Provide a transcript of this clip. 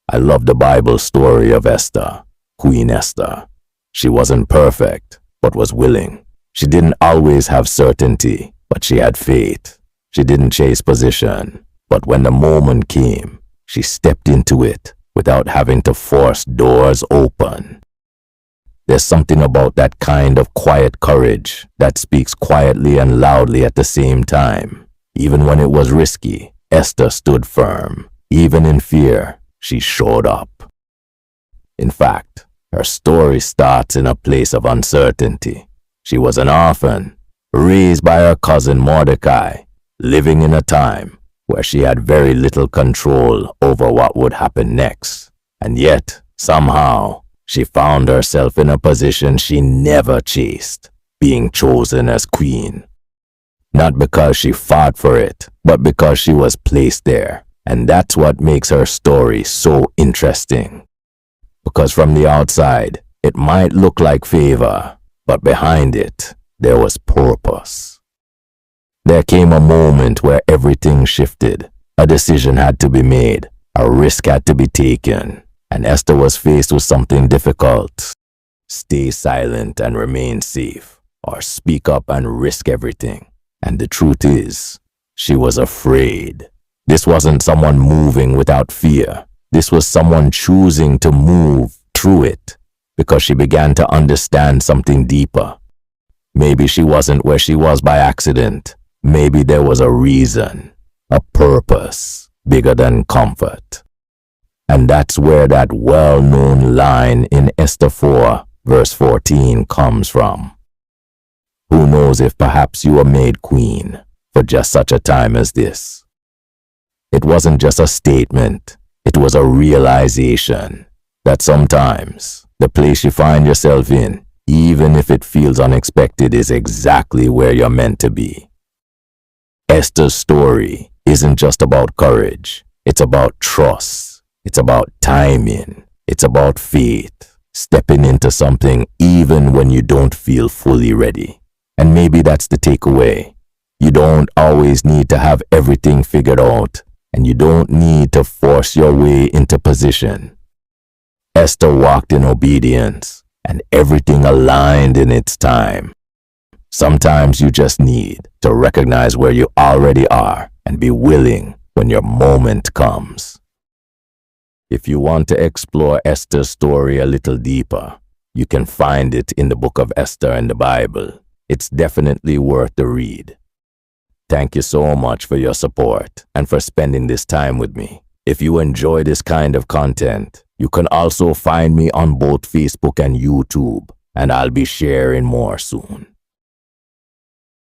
I love the Bible story of Esther, Queen Esther. She wasn't perfect, but was willing. She didn't always have certainty, but she had faith. She didn't chase position, but when the moment came, she stepped into it without having to force doors open. There's something about that kind of quiet courage that speaks quietly and loudly at the same time. Even when it was risky, Esther stood firm. Even in fear, she showed up. In fact, her story starts in a place of uncertainty. She was an orphan, raised by her cousin Mordecai, living in a time where she had very little control over what would happen next. And yet, somehow, she found herself in a position she never chased, being chosen as queen. Not because she fought for it, but because she was placed there. And that's what makes her story so interesting. Because from the outside, it might look like favor, but behind it, there was purpose. There came a moment where everything shifted. A decision had to be made. A risk had to be taken. And Esther was faced with something difficult. Stay silent and remain safe, or speak up and risk everything. And the truth is, she was afraid. This wasn't someone moving without fear. This was someone choosing to move through it because she began to understand something deeper. Maybe she wasn't where she was by accident. Maybe there was a reason, a purpose bigger than comfort. And that's where that well-known line in Esther 4, verse 14 comes from. Who knows if perhaps you were made queen for just such a time as this? It wasn't just a statement. It was a realization that sometimes the place you find yourself in, even if it feels unexpected, is exactly where you're meant to be. Esther's story isn't just about courage. It's about trust. It's about timing. It's about faith, stepping into something even when you don't feel fully ready. And maybe that's the takeaway. You don't always need to have everything figured out, and you don't need to force your way into position. Esther walked in obedience, and everything aligned in its time. Sometimes you just need to recognize where you already are and be willing when your moment comes. If you want to explore Esther's story a little deeper, you can find it in the Book of Esther in the Bible. It's definitely worth the read. Thank you so much for your support and for spending this time with me. If you enjoy this kind of content, you can also find me on both Facebook and YouTube, and I'll be sharing more soon.